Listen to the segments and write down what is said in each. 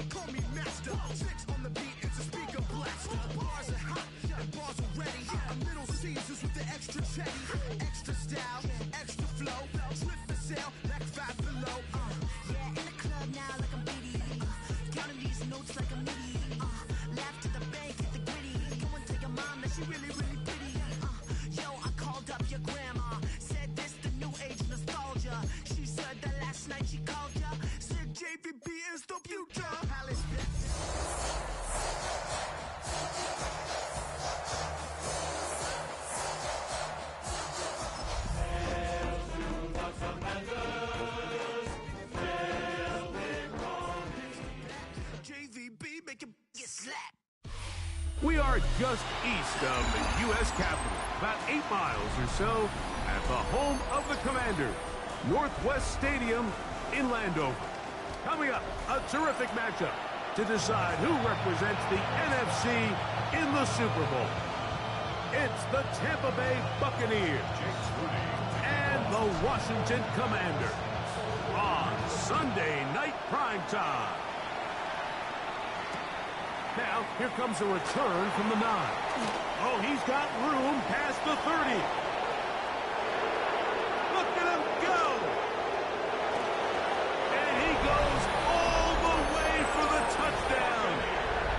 call me master. Six on the beat, it's a speaker blaster. Bars are hot, and bars are ready. I'm Little Caesars with the extra chetty. Extra style, extra flow. Slip for sale, like Five Below. Yeah, in the club now like I'm BD. Counting these notes like a MIDI. Laugh to the bank, hit the gritty. Go and tell your mom that she really, really pretty. Yo, I called up your grandma. Said this the new age nostalgia. She said that last night she called ya. Said JVB is the future. Palace JVB make it slap. We are just east of the U.S. Capitol, about 8 miles or so, at the home of the Commanders, Northwest Stadium in Landover. Coming up, a terrific matchup to decide who represents the NFC in the Super Bowl. It's the Tampa Bay Buccaneers and the Washington Commanders on Sunday Night Primetime. Now, here comes a return from the 9. Oh, he's got room past the 30. Look at him go! And he goes all the way for the touchdown.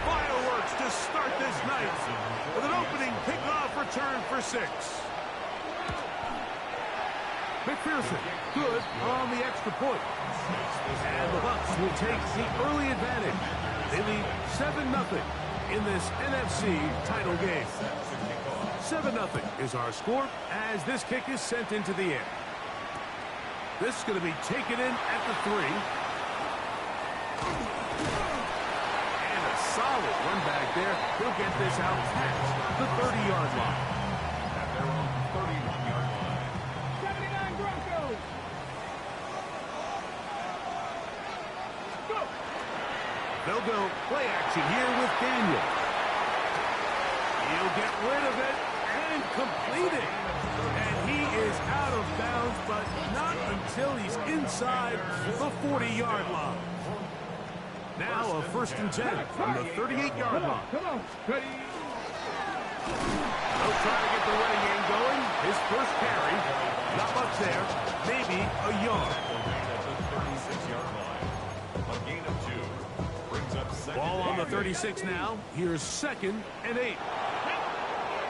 Fireworks to start this night with an opening kickoff return for 6. McPherson, good on the extra point. And the Bucs will take the early advantage. They lead 7-0 in this NFC title game. 7-0 is our score as this kick is sent into the air. This is going to be taken in at the 3. And a solid run back there. He'll get this out past the 30-yard line. At their own 31-yard line. 79 Broncos! Go! They'll go play action here with Daniel. He'll get rid of it and complete it. And he is out of bounds, but not until he's inside the 40-yard line. Now a 1st and 10 from the 38-yard line. Come on, ready? They'll try to get the running game going. His first carry, not much there, maybe a yard. Ball on the 36 now. Here's 2nd and 8.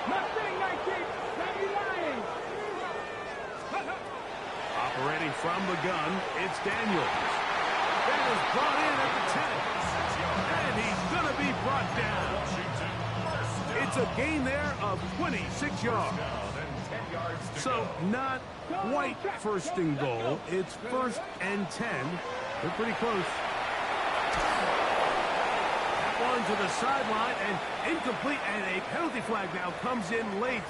Mustang 19, Sammy Lyons. Operating from the gun, it's Daniels. That is brought in at the 10. And he's going to be brought down. It's a gain there of 26 yards. So not quite 1st and goal. It's 1st and 10. They're pretty close. One to the sideline and incomplete, and a penalty flag now comes in late.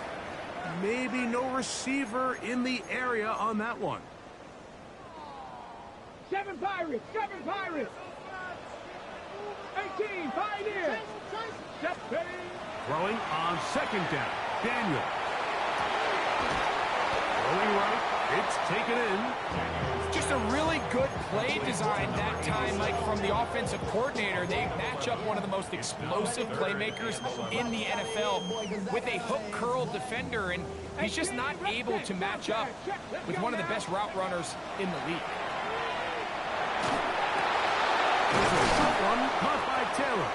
Maybe no receiver in the area on that one. 7 Pirates, 7 Pirates. 18 Pioneers. Throwing on 2nd down. Daniel. Throwing right. It's taken in. Just a really good play design that time, Mike, from the offensive coordinator. They match up one of the most explosive playmakers in the NFL with a hook curl defender, and he's just not able to match up with one of the best route runners in the league. One caught by Taylor.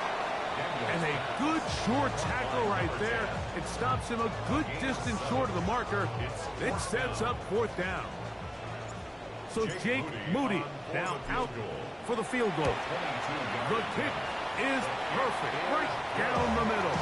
And a good short tackle right there. It stops him a good distance short of the marker. It sets up 4th down. So Jake Moody now out for the field goal. The kick is perfect, right down the middle.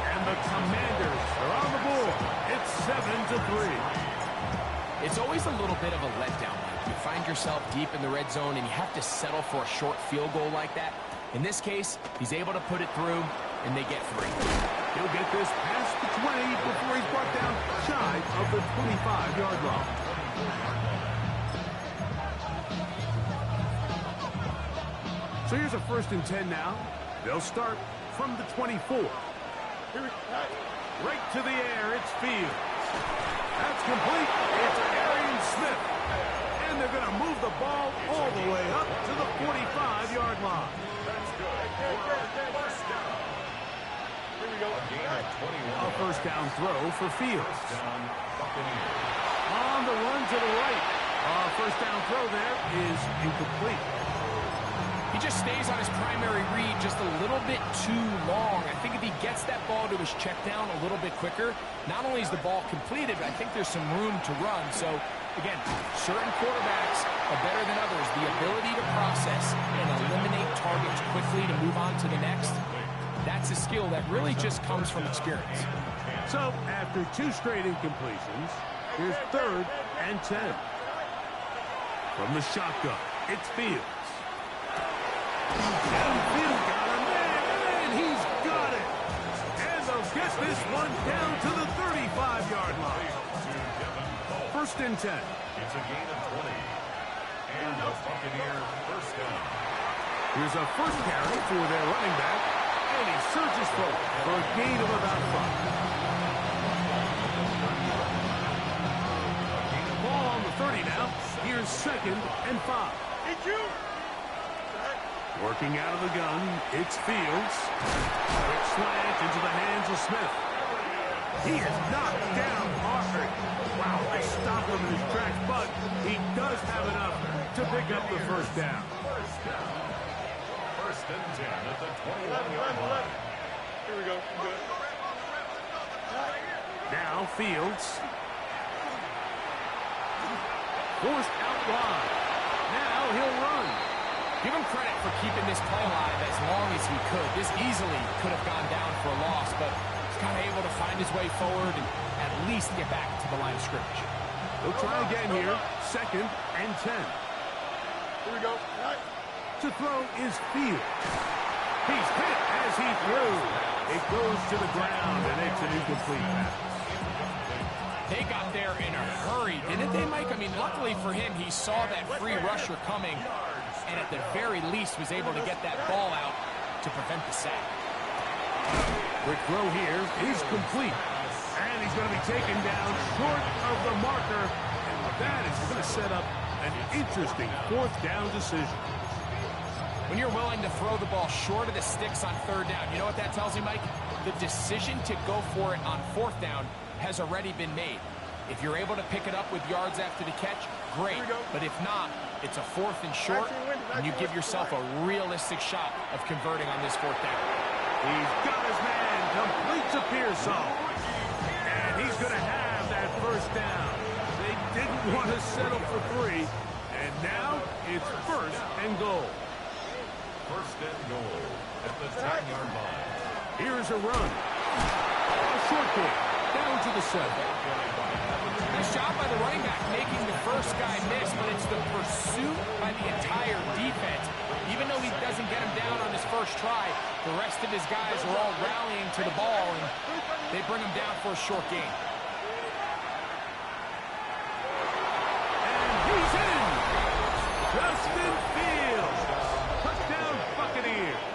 And the Commanders are on the board. It's 7-3. It's always a little bit of a letdown. You find yourself deep in the red zone and you have to settle for a short field goal like that. In this case, he's able to put it through, and they get 3. He'll get this past the 20 before he's brought down shy of the 25-yard line. So here's a 1st and 10 now. They'll start from the 24. Right to the air, it's Fields. That's complete. It's Arian Smith. And they're going to move the ball all the way up to the 45-yard line. A first down throw for Fields. On the run to the right. First down throw there is incomplete. He just stays on his primary read just a little bit too long. I think if he gets that ball to his check down a little bit quicker, not only is the ball completed, but I think there's some room to run. So, again, certain quarterbacks are better than others. The ability to process and eliminate targets quickly to move on to the next, that's a skill that really just comes from experience. So, after 2 straight incompletions, here's 3rd and 10. From the shotgun, it's Fields. Downfield got him, and he's got it. And they'll get this one down to the 35-yard line. 1st and 10. It's a gain of 20. And the Buccaneers first down. Here's a first carry for their running back, and he surges forward for a gain of about 5. Ball on the 30 now. Here's 2nd and 5. Working out of the gun, it's Fields. Quick slant into the hands of Smith. He is knocked down hard. Wow, they stopped him in his tracks, but he does have enough to pick up the first down. First and 10 at the 21-yard line. Here we go. Good. Now Fields. Forced out wide. Now he'll run. Give him credit for keeping this play alive as long as he could. This easily could have gone down for a loss, but he's kind of able to find his way forward and at least get back to the line of scrimmage. He'll try again here. 2nd and 10. Here we go. Right. To throw is Fields. He's hit as he threw. It goes to the ground, and it's an incomplete pass. They got there in a hurry, didn't they, Mike? I mean, luckily for him, he saw that free rusher coming, and at the very least was able to get that ball out to prevent the sack. Quick throw here is complete. And he's going to be taken down short of the marker. And that is going to set up an interesting 4th down decision. When you're willing to throw the ball short of the sticks on 3rd down, you know what that tells you, Mike? The decision to go for it on 4th down has already been made. If you're able to pick it up with yards after the catch, great. But if not, it's a 4th and short, and you give yourself a realistic shot of converting on this 4th down. He's got his man, complete to Pearsall. And he's going to have that first down. They didn't want to settle for 3, and now it's 1st and goal. First and goal at the 10-yard line. Here's a run. A short kick down to the 7. Nice job by the running back making the first guy miss, but it's the pursuit by the entire defense. Even though he doesn't get him down on his first try, the rest of his guys are all rallying to the ball, and they bring him down for a short gain. And he's in! Justin Fields! Touchdown Buccaneers!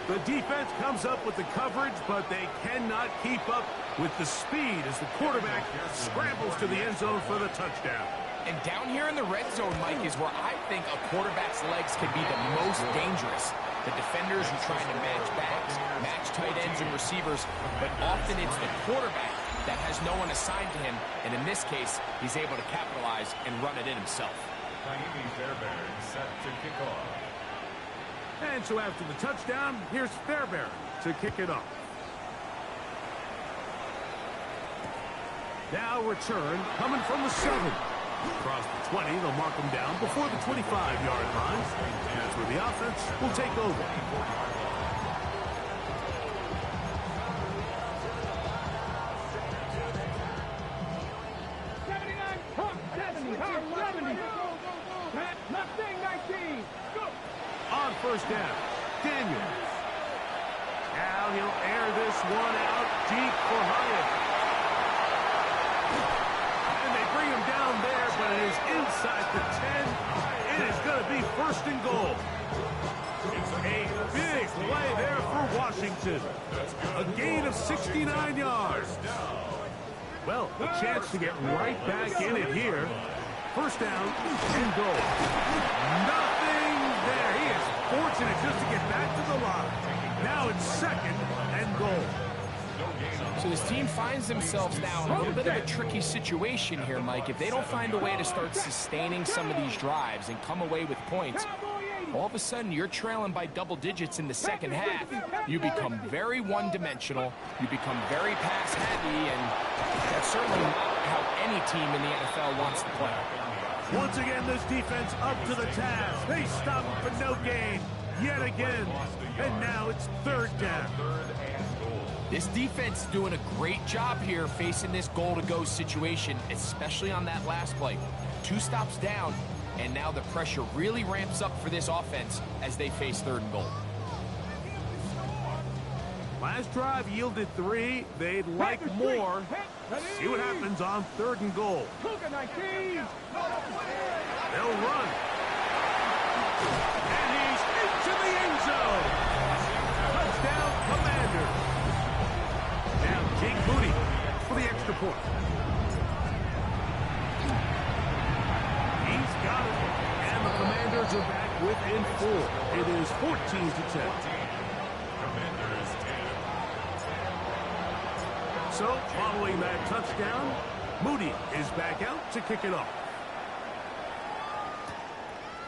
The defense comes up with the coverage, but they cannot keep up with the speed as the quarterback scrambles to the end zone for the touchdown. And down here in the red zone, Mike, is where I think a quarterback's legs can be the most dangerous. The defenders are trying to match backs, match tight ends and receivers, but often it's the quarterback that has no one assigned to him, and in this case, he's able to capitalize and run it in himself. Naimi Fairbairn set to kick off. And so after the touchdown, here's Fairbairn to kick it off. Now return coming from the 7. Across the 20, they'll mark them down before the 25-yard line. And that's where the offense will take over. On first down, Daniels. Now he'll air this one out deep for Hyatt. And they bring him down there, but it is inside the 10. It is going to be 1st and goal. A big play there for Washington. A gain of 69 yards. Well, a chance to get right back in it here. 1st down and goal. Nothing there. He is fortunate just to get back to the line. Now it's 2nd finds themselves now in a little bit of a tricky situation here, Mike. If they don't find a way to start sustaining some of these drives and come away with points, all of a sudden you're trailing by double digits in the second half. You become very one-dimensional. You become very pass-heavy, and that's certainly not how any team in the NFL wants to play. Once again, this defense up to the task. They stop for no gain yet again. And now it's third down. This defense is doing a great job here facing this goal-to-go situation, especially on that last play. 2 stops down, and now the pressure really ramps up for this offense as they face 3rd and goal. Last drive yielded 3. They'd like more. See what happens on 3rd and goal. They'll run. And he's into the end zone. Touchdown, Commanders. Now Jake Moody for the extra point. He's got it. And the Commanders are back within 4. It is 14-10. So, following that touchdown, Moody is back out to kick it off.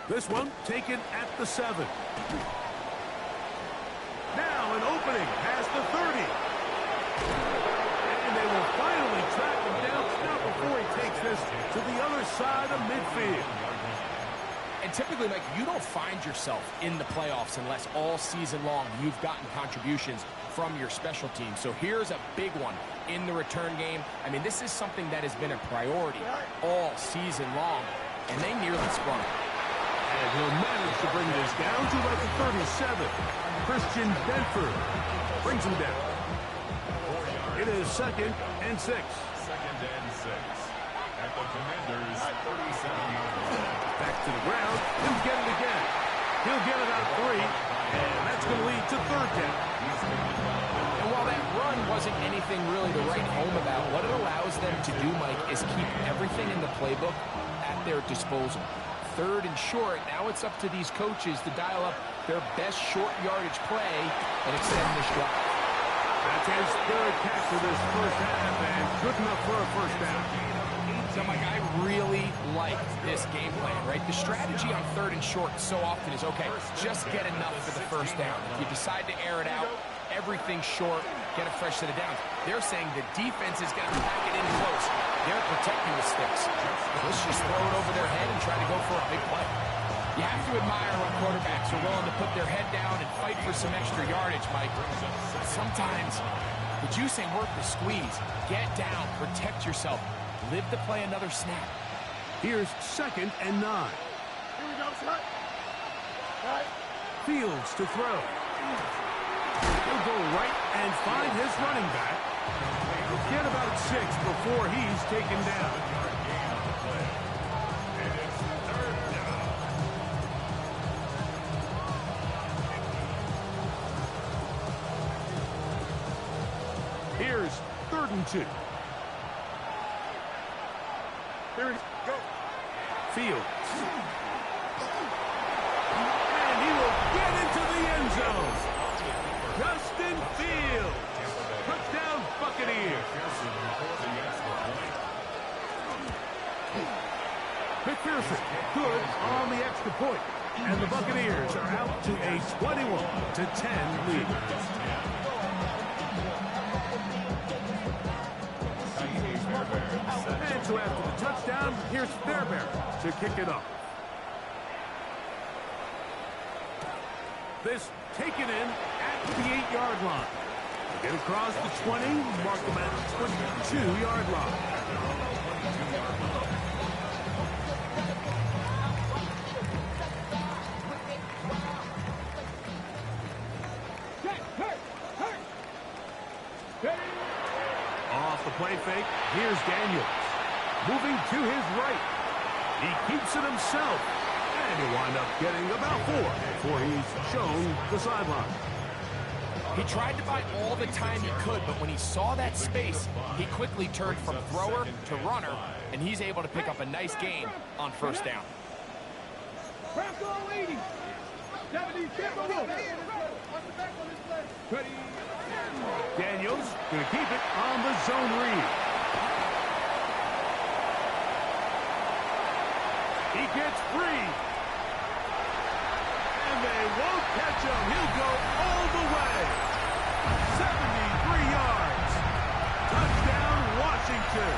This one taken at the 7. Now an opening past the 30. And they will finally track him down, not before he takes this to the other side of midfield. And typically, Mike, you don't find yourself in the playoffs unless all season long you've gotten contributions from your special team. So here's a big one in the return game. I mean, this is something that has been a priority all season long, and they nearly sprung it. And he'll manage to bring this down to about the 37. Christian Benford brings him down. It is 2nd and 6. 2nd and 6. At the Commanders' 37. Back to the ground. He'll get it again. He'll get it out 3. And that's going to lead to 3rd down. And while that run wasn't anything really to write home about, what it allows them to do, Mike, is keep everything in the playbook at their disposal. 3rd and short, now it's up to these coaches to dial up their best short yardage play and extend this drive. That's his 3rd catch of this first half, and good enough for a first down. So, Mike, I really like this game plan, right? The strategy on 3rd and short so often is, okay, just get enough for the first down. If you decide to air it out, everything short, get a fresh set of downs. They're saying the defense is going to pack it in close. They're protecting the sticks. Let's just throw it over their head and try to go for a big play. You have to admire when quarterbacks are willing to put their head down and fight for some extra yardage, Mike. Sometimes the juice ain't worth the squeeze. Get down, protect yourself. Live to play another snap. Here's 2nd and 9. Here we go, son. Right. Fields to throw. He'll go right and find his running back. He'll get about 6 before he's taken down. Here's 3rd and 2. Here we go. Fields. And he will get into the end zone. Justin Fields. Touchdown, Buccaneers. McPherson, good on the extra point. And the Buccaneers are out to a 21-10 lead. And so after the touchdown, here's Fairbairn to kick it off. This taken in at the 8-yard line. Get across the 20, mark them at the 22-yard line. Off the play fake, here's Daniels. Moving to his right. He keeps it himself. And he'll wind up getting about 4 before he's shown the sideline. He tried to buy all the time he could, but when he saw that space, he quickly turned from thrower to runner, and he's able to pick up a nice gain on first down. Bronco leading. 70 Timberwolves. Ready. Daniels going to keep it on the zone read. He gets free. And they won't catch him. He'll go all the way. 73 yards. Touchdown, Washington.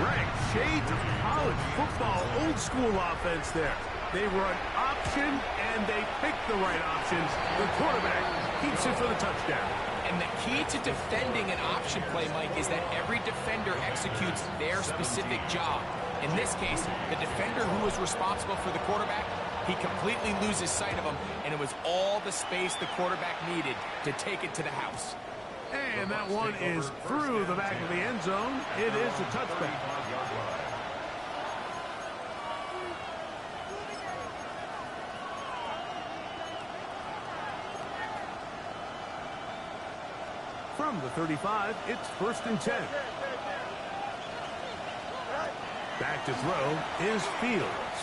Right, shades of college football, old school offense there. They run option, and they pick the right options. The quarterback keeps it for the touchdown. And the key to defending an option play, Mike, is that every defender executes their specific job. In this case, the defender who was responsible for the quarterback, he completely loses sight of him, and it was all the space the quarterback needed to take it to the house. And that one is through the back of the end zone. It is a touchback. From the 35, it's 1st and 10. Back to throw is Fields.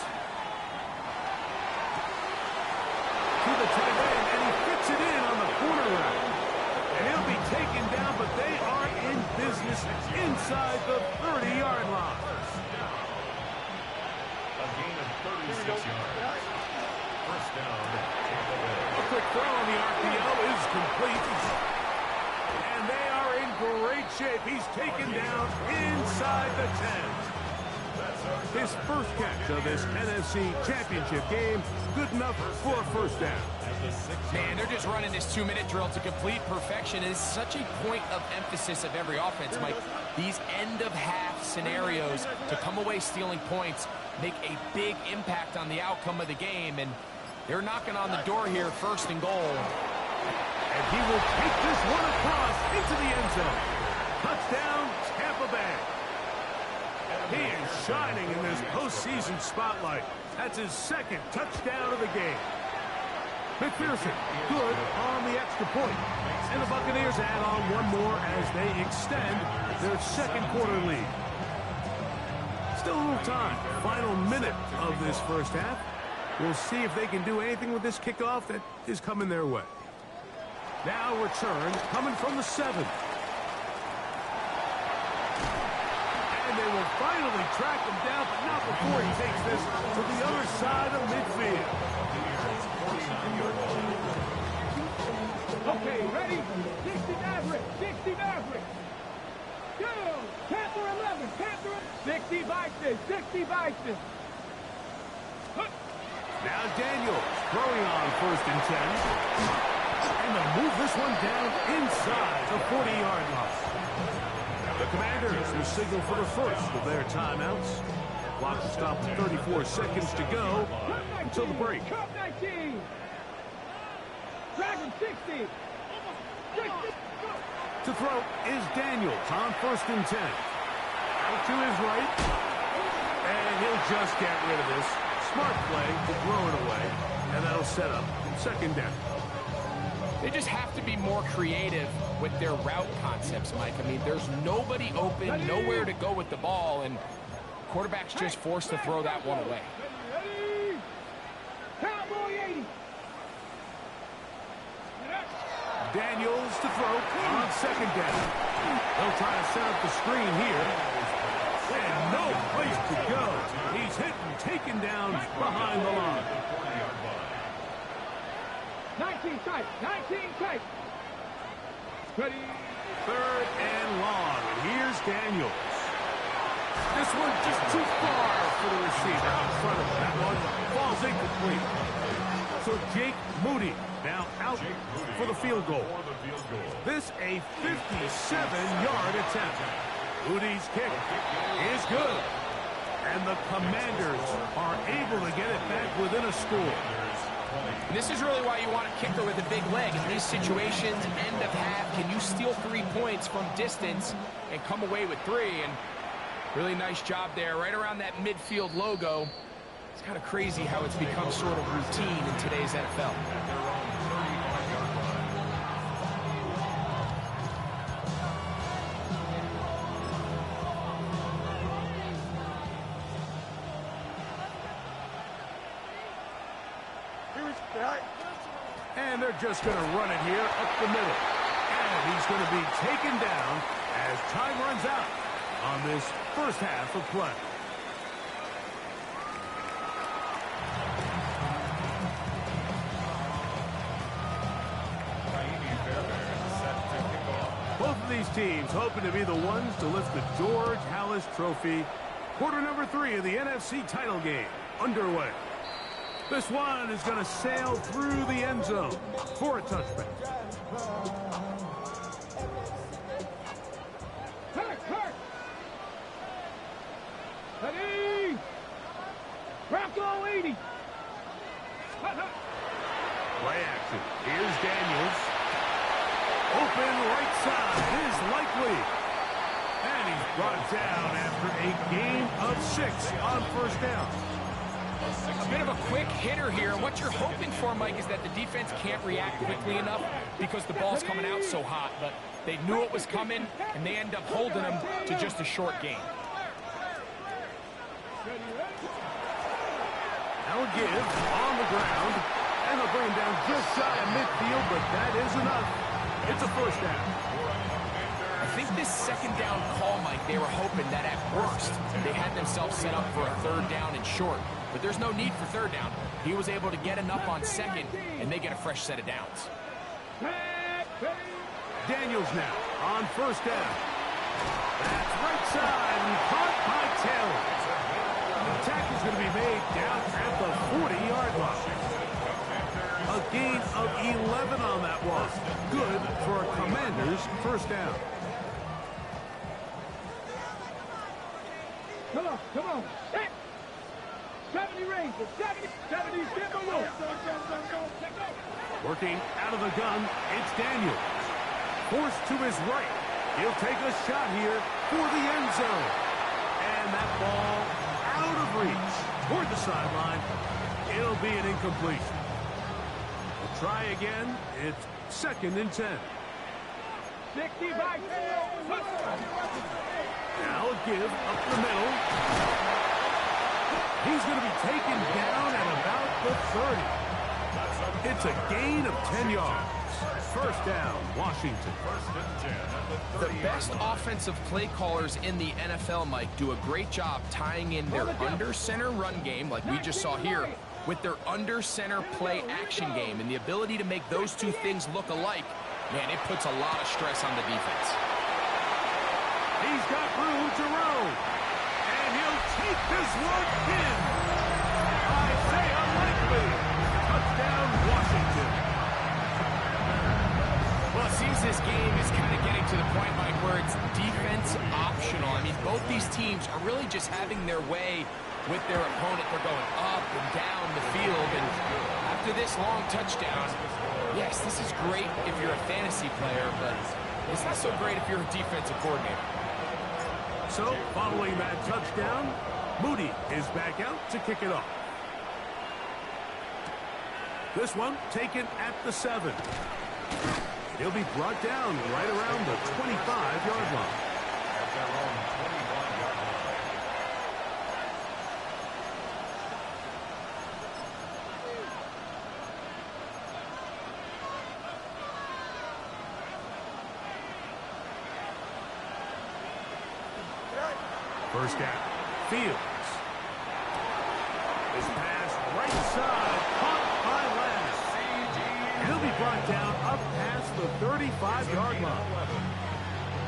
To the tight end, and he fits it in on the corner route. And he'll be taken down, but they are in business inside the 30-yard line. A gain of 36 yards. First down, Tampa Bay. A quick throw on the RPO is complete. And they are in great shape. He's taken down inside the 10. His first catch of this NFC Championship game, good enough for a first down. Man, they're just running this 2-minute drill to complete perfection. It is such a point of emphasis of every offense, Mike. These end-of-half scenarios to come away stealing points make a big impact on the outcome of the game, and they're knocking on the door here, 1st and goal. And he will take this one across into the end zone. Touchdown, Tampa Bay. He is shining in this postseason spotlight. That's his 2nd touchdown of the game. McPherson, good on the extra point. And the Buccaneers add on one more as they extend their 2nd quarter lead. Still a little time. Final minute of this first half. We'll see if they can do anything with this kickoff that is coming their way. Now return coming from the 7. And they will finally track him down, but not before he takes this to the other side of midfield. Okay, ready? 60 Maverick, 60 Maverick. Go! Panther 11, Panther 60 Bison, 60 Bison. Now Daniels throwing on 1st and 10. And they'll move this one down inside the 40-yard line. The Commanders will signal for the first of their timeouts. Clock will stop at 34 seconds to go until the break. Cup 19. Dragon 60. To throw is Daniels on 1st and 10. Out to his right. And he'll just get rid of this. Smart play to throw it away. And that'll set up 2nd down. They just have to be more creative with their route concepts, Mike. I mean, there's nobody open, nowhere to go with the ball, and quarterback's just forced to throw that one away. Ready? Cowboy 80. Daniels to throw on 2nd down. They'll try to set up the screen here. And no place to go. He's hit and taken down behind the line. 19 tight, 19 tight. Ready? 3rd and long. And here's Daniels. This one just too far for the receiver out in front of him. That one falls incomplete. So Jake Moody now out for the field goal. This a 57-yard attempt. Moody's kick is good. And the Commanders are able to get it back within a score. And this is really why you want a kicker with a big leg. In these situations, end of half, can you steal 3 points from distance and come away with 3? And really nice job there, right around that midfield logo. It's kind of crazy how it's become sort of routine in today's NFL. And they're just going to run it here up the middle. And he's going to be taken down as time runs out on this first half of play. Both of these teams hoping to be the ones to lift the George Halas Trophy. Quarter number 3 of the NFC title game underway. This one is going to sail through the end zone for a touchback. Ready? Bronco 80. Play action. Here's Daniels. Open right side is likely. And he's brought down after a gain of 6 on first down. A bit of a quick hitter here. And what you're hoping for, Mike, is that the defense can't react quickly enough because the ball's coming out so hot. But they knew it was coming, and they end up holding them to just a short gain. Now give on the ground. And they'll bring him down just shy of midfield, but that is enough. It's a first down. I think this second down call, Mike, they were hoping that at worst they had themselves set up for a third down and short. But there's no need for third down. He was able to get enough on second, and they get a fresh set of downs. Daniels now on first down. That's right side and caught by Taylor. The tackle is going to be made down at the 40-yard line. A gain of 11 on that one. Good for a Commanders first down. Come on, come on. 70 Rangers, 70 Timberwolves. Working out of the gun, it's Daniels. Forced to his right. He'll take a shot here for the end zone. And that ball out of reach toward the sideline. It'll be an incompletion. We'll try again. It's 2nd and 10. 65. Now a give up the middle. He's going to be taken down at about the 30. It's a gain of 10 yards. First down, Washington. The best offensive play callers in the NFL, Mike, do a great job tying in their under-center run game, like we just saw here, with their under-center play action game. And the ability to make those two things look alike, man, it puts a lot of stress on the defense. He's got room to roam. And he'll take this one in. I say unlikely. Touchdown, Washington. Well, it seems this game is kind of getting to the point, Mike, where it's defense optional. I mean, both these teams are really just having their way with their opponent. They're going up and down the field. And after this long touchdown, yes, this is great if you're a fantasy player, but it's not so great if you're a defensive coordinator. So, following that touchdown, Moody is back out to kick it off. This one taken at the 7. He'll be brought down right around the 25-yard line. First down, Fields. His pass right side, caught by Lance. He'll be brought down up past the 35-yard line.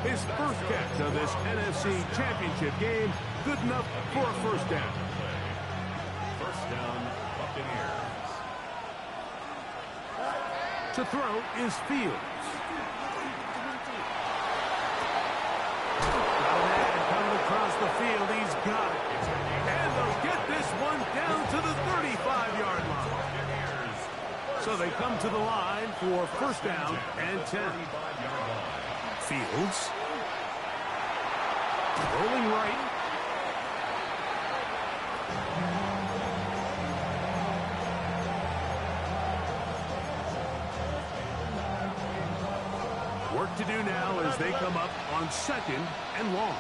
His first catch of this NFC Championship game, good enough for a first down. First down, Buccaneers. To throw is Fields. Across the field, he's got it. And they'll get this one down to the 35-yard line. So they come to the line for first down and 10. Fields. Rolling right. Work to do now as they come up on 2nd and long.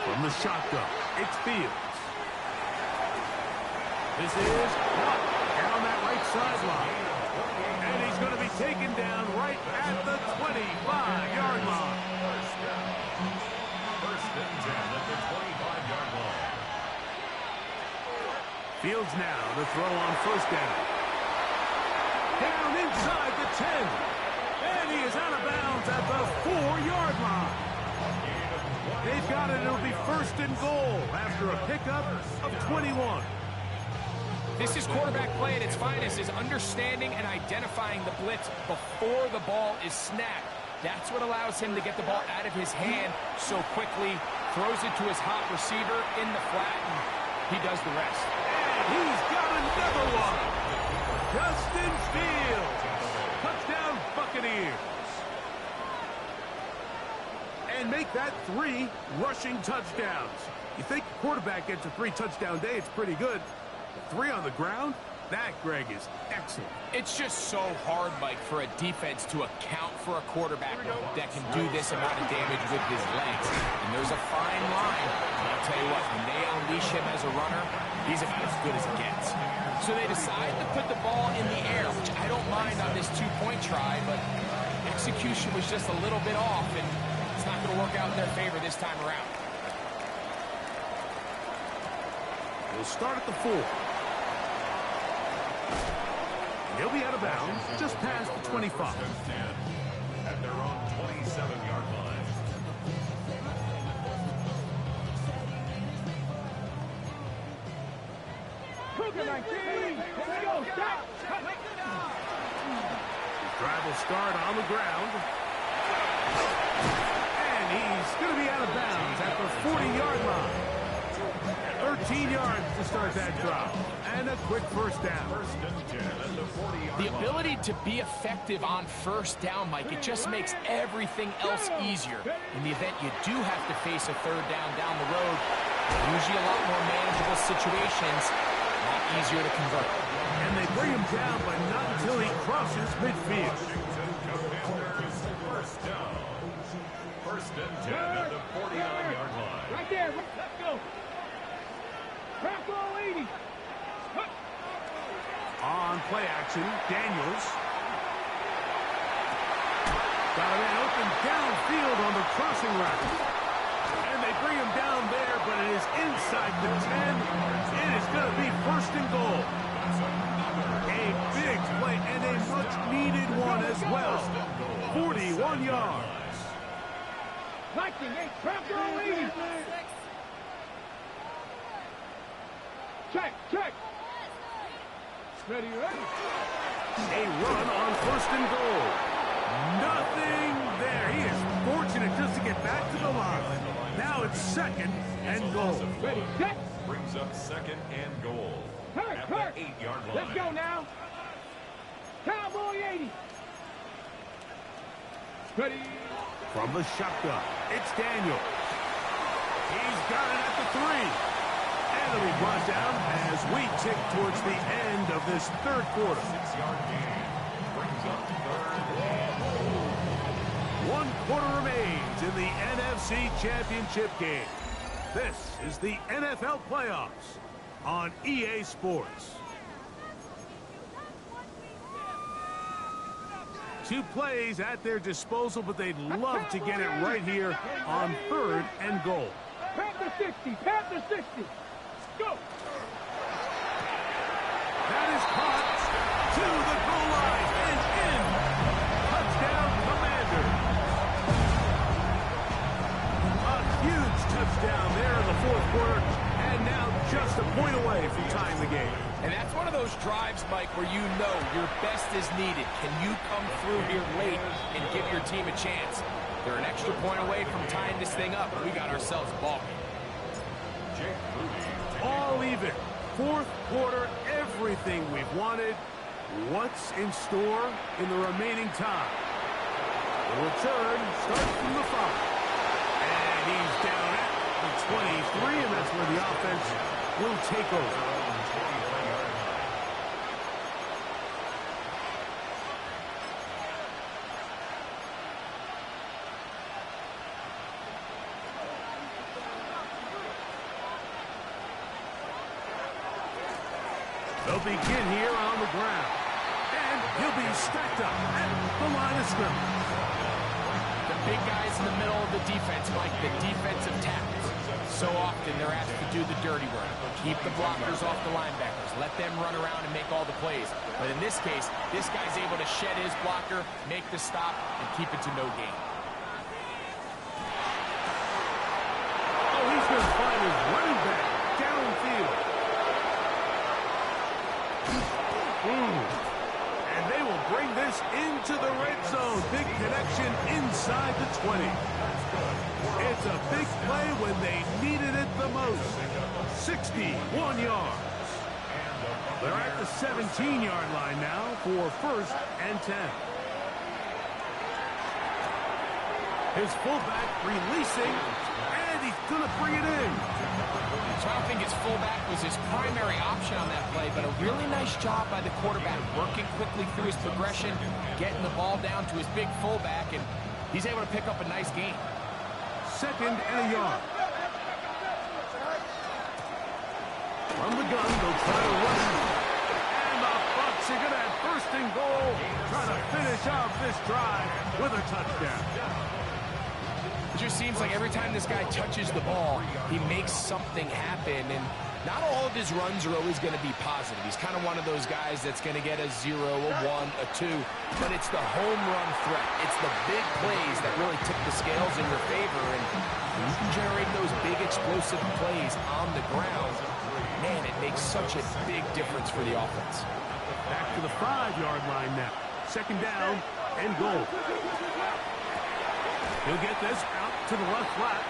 From the shotgun, it's Fields. This is caught down that right sideline. And he's going to be taken down right at the 25-yard line. First and 10 at the 25-yard line. Fields now to throw on first down. Down inside the 10. And he is out of bounds at the 4-yard line. They've got it. It'll be first and goal after a pickup of 21. This is quarterback play at its finest, is understanding and identifying the blitz before the ball is snapped. That's what allows him to get the ball out of his hand so quickly, throws it to his hot receiver in the flat, and he does the rest. And he's got another one. Justin Fields. Touchdown Buccaneers. And make that 3 rushing touchdowns. You think a quarterback gets a 3-touchdown day, it's pretty good. 3 on the ground? That, Greg, is excellent. It's just so hard, Mike, for a defense to account for a quarterback that can do this amount of damage with his legs. And there's a fine line. And I'll tell you what, when they unleash him as a runner, he's about as good as it gets. So they decide to put the ball in the air, which I don't mind on this 2-point try, but execution was just a little bit off, and it's not going to work out in their favor this time around. We'll start at the 4. He'll be out of bounds just past the 25. At their own 27-yard line. Cougar 19. Here we go. Stop. His drive will start on the ground. And he's going to be out of bounds at the 40-yard line. 13 yards to start that drive. And a quick first down. First and 10 at the 40-yard line. The ability to be effective on first down, Mike, it just makes everything else easier. In the event you do have to face a third down the road, usually a lot more manageable situations, a lot easier to convert. And they bring him down, but not until he crosses midfield. First down. First and 10 at the 49-yard line. Right there. Let's go. Crack roll 80. On play action, Daniels. Got a man open downfield on the crossing route. And they bring him down there, but it is inside the 10. It is going to be first and goal. A big play and a much-needed one as well. 41 yards. Lightning, crack roll 80. Check. Ready, ready. A run on first and goal. Nothing there. He is fortunate just to get back to the line. Now it's second and goal. Ready, set. Brings up second and goal. Hurt. At the 8-yard line. Let's go now. Cowboy 80. Ready. From the shotgun, it's Daniel. He's got it at the 3. And it'll be brought down as we tick towards the end of this third quarter. 6-yard gain. Brings up third. 1 quarter remains in the NFC Championship game. This is the NFL Playoffs on EA Sports. 2 plays at their disposal, but they'd love to get it right here on third and goal. Panther 60. Panther 60. Go. That is caught to the goal line and in. Touchdown, Commanders. A huge touchdown there in the fourth quarter, and now just a point away from tying the game. And that's one of those drives, Mike, where you know your best is needed. Can you come through here late and give your team a chance? They're an extra point away from tying this thing up, and we got ourselves a ball game. All even. Fourth quarter, everything we've wanted. What's in store in the remaining time? The return starts from the 5. And he's down at the 23, and that's where the offense will take over. They'll begin here on the ground. And he'll be stacked up at the line of scrimmage. The big guys in the middle of the defense, Mike, the defensive tackles. So often they're asked to do the dirty work. Keep the blockers off the linebackers. Let them run around and make all the plays. But in this case, this guy's able to shed his blocker, make the stop, and keep it to no gain. Oh, he's going to find his running back downfield. And they will bring this into the red zone. Big connection inside the 20. It's a big play when they needed it the most. 61 yards. They're at the 17-yard line now for 1st and 10. His fullback releasing, and he's going to bring it in. So I don't think his fullback was his primary option on that play, but a really nice job by the quarterback, working quickly through his progression, getting the ball down to his big fullback, and he's able to pick up a nice gain. 2nd and a yard. From the gun, they'll try to run. And the Bucs are going to have 1st and goal, trying to finish off this drive with a touchdown. It just seems like every time this guy touches the ball, he makes something happen, and not all of his runs are always going to be positive. He's kind of one of those guys that's going to get a 0, a 1, a 2, but it's the home run threat. It's the big plays that really tip the scales in your favor, and when you can generate those big explosive plays on the ground, man, it makes such a big difference for the offense. Back to the 5-yard line now. 2nd down and goal. He'll get this out to the left flat.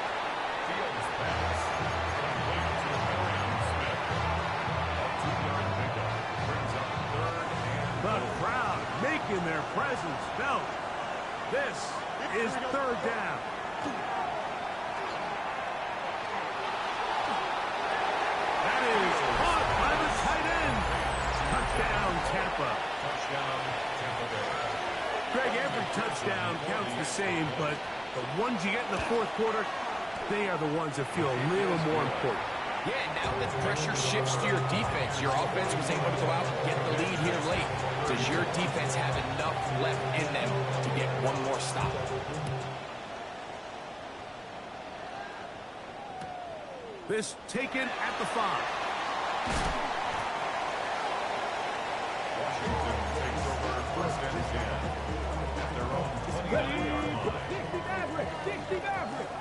The crowd making their presence felt. This is 3rd down. That is caught by the tight end. Touchdown, Tampa. Greg, every touchdown counts the same, but the ones you get in the 4th quarter, they are the ones that feel a little more important. Yeah, now that pressure shifts to your defense, your offense was able to go out and get the lead here late. Does your defense have enough left in them to get one more stop? This taken at the 5. Washington takes over 1st and 10 at their own 20-yard line. 60 Maverick, 60 Maverick.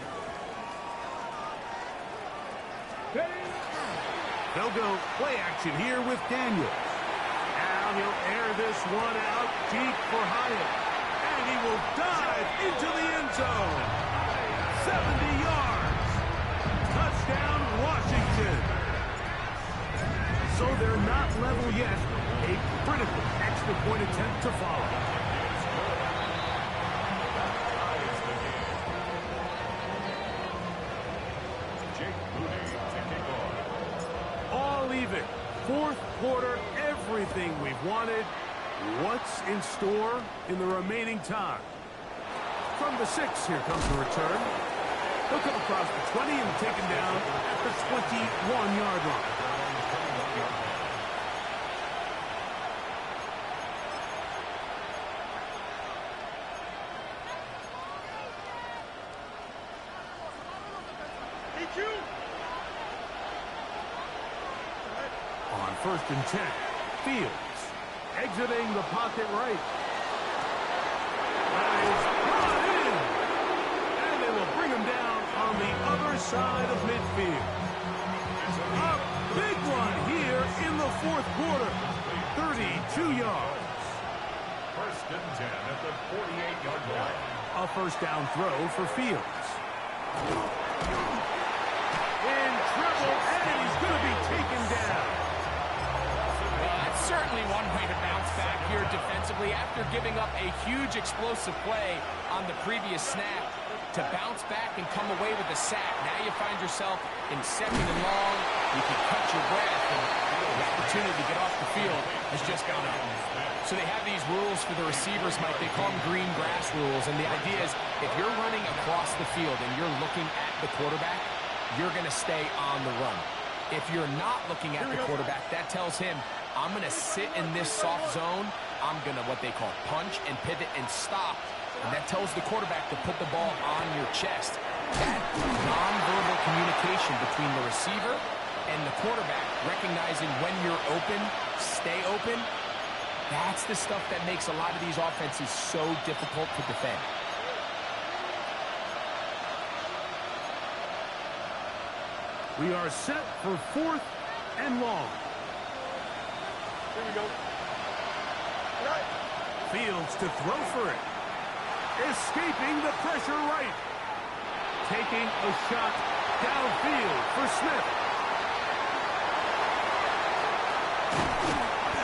They'll go play action here with Daniels. Now he'll air this one out deep for Hyatt. And he will dive into the end zone. 70 yards. Touchdown, Washington. So they're not level yet. A critical extra point attempt to follow. All even. 4th quarter, everything we've wanted. What's in store in the remaining time? From the 6, here comes the return. He'll come across the 20 and taken down at the 21-yard line. On 1st and 10, Fields exiting the pocket right. That is brought in. And they will bring him down on the other side of midfield. A big one here in the 4th quarter. 32 yards. 1st and 10 at the 48-yard line. A 1st down throw for Fields. In trouble, and he's going to be taken down. Certainly one way to bounce back here defensively after giving up a huge explosive play on the previous snap. To bounce back and come away with a sack. Now you find yourself in 2nd and long. You can catch your breath, and the opportunity to get off the field has just gone up. So they have these rules for the receivers, Mike. They call them green grass rules, and the idea is if you're running across the field and you're looking at the quarterback, you're going to stay on the run. If you're not looking at the quarterback, that tells him, I'm going to sit in this soft zone. I'm going to what they call punch and pivot and stop. And that tells the quarterback to put the ball on your chest. That nonverbal communication between the receiver and the quarterback, recognizing when you're open, stay open, that's the stuff that makes a lot of these offenses so difficult to defend. We are set for 4th and long. Here we go. Right. Fields to throw for it. Escaping the pressure right. Taking a shot downfield for Smith.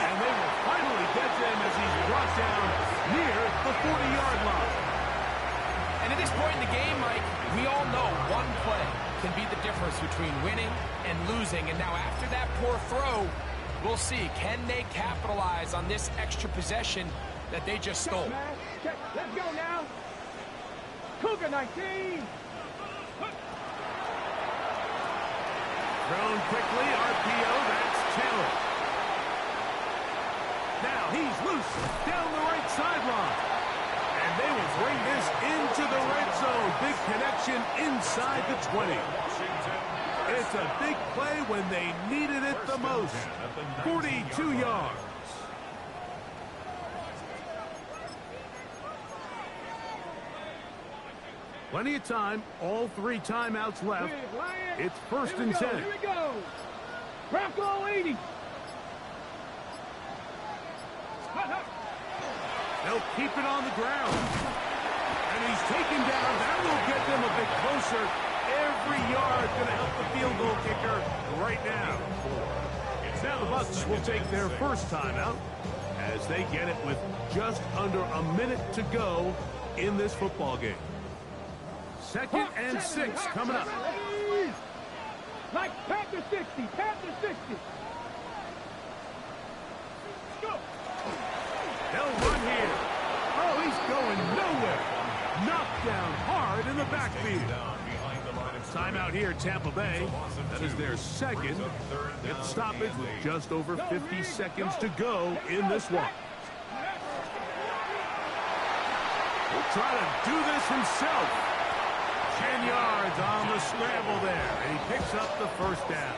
And they will finally get him as he's brought down near the 40-yard line. And at this point in the game, Mike, we all know one play can be the difference between winning and losing. And now after that poor throw, we'll see, can they capitalize on this extra possession that they just stole? Check. Let's go now. Cougar 19. Thrown quickly, RPO, that's Taylor. Now he's loose down the right sideline. And they will bring this into the red zone. Big connection inside the 20. It's a big play when they needed it the most. 42 yards. Plenty of time. All 3 timeouts left. It's 1st and 10. Here we go. Bronco 80. They'll keep it on the ground. And he's taken down. That will get them a bit closer. Every yard going to help the field goal kicker right now. Now the Bucs will take their first timeout as they get it with just under a minute to go in this football game. 2nd and 6 coming up. Like Panther 60. Panther 60. Go. They'll run here. Oh, he's going nowhere. Knocked down hard in the backfield. Timeout here, Tampa Bay. That is their 2nd. Get stoppage with just over 50 seconds to go in this one. He'll try to do this himself. 10 yards on the scramble there, and he picks up the first down.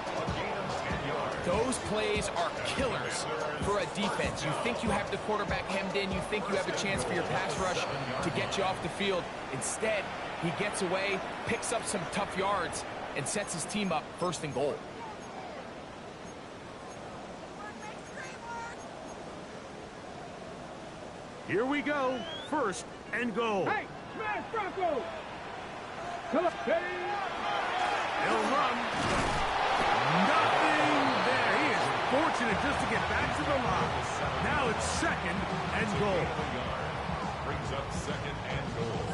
Those plays are killers for a defense. You think you have the quarterback hemmed in. You think you have a chance for your pass rush to get you off the field. Instead, he gets away, picks up some tough yards, and sets his team up 1st and goal. Here we go. 1st and goal. Hey, smash Bronco. Come on, ready? He'll run. Nothing there. He is fortunate just to get back to the line. Now it's 2nd and goal. Brings up 2nd and goal.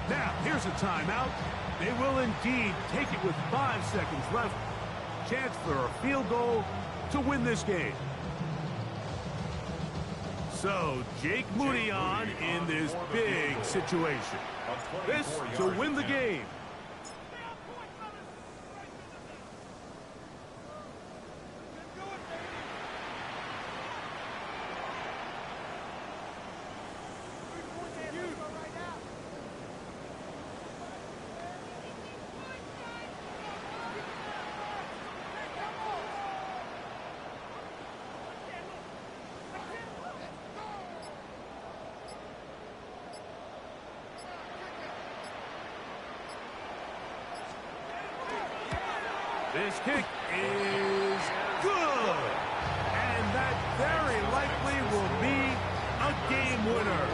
Now, here's a timeout. They will indeed take it with 5 seconds left. Chance for a field goal to win this game. So, Jake Moody on in this big situation. This to win the game. This kick is good. And that very likely will be a game winner.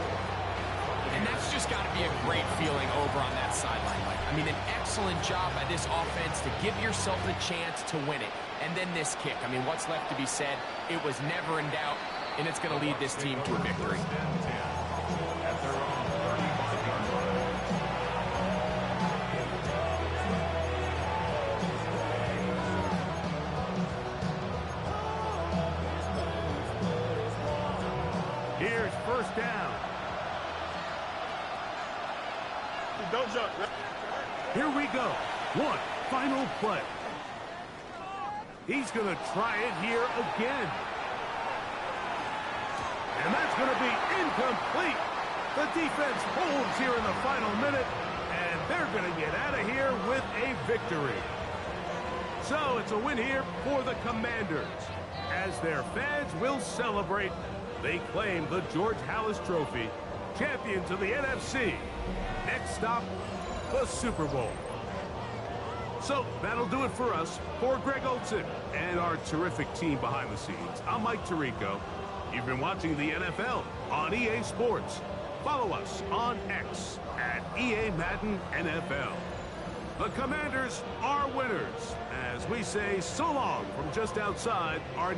And that's just got to be a great feeling over on that sideline, Mike. I mean, an excellent job by this offense to give yourself a chance to win it. And then this kick. I mean, what's left to be said? It was never in doubt, and it's going to lead this team to a victory. Here's first down. Don't jump. Here we go. One final play. He's going to try it here again. And that's going to be incomplete. The defense holds here in the final minute, and they're going to get out of here with a victory. So it's a win here for the Commanders. As their fans will celebrate, they claim the George Halas Trophy, champions of the NFC. Next stop, the Super Bowl. So that'll do it for us. For Greg Olson and our terrific team behind the scenes, I'm Mike Tirico. You've been watching the NFL on EA Sports. Follow us on X at EA Madden NFL. The Commanders are winners, as we say so long from just outside our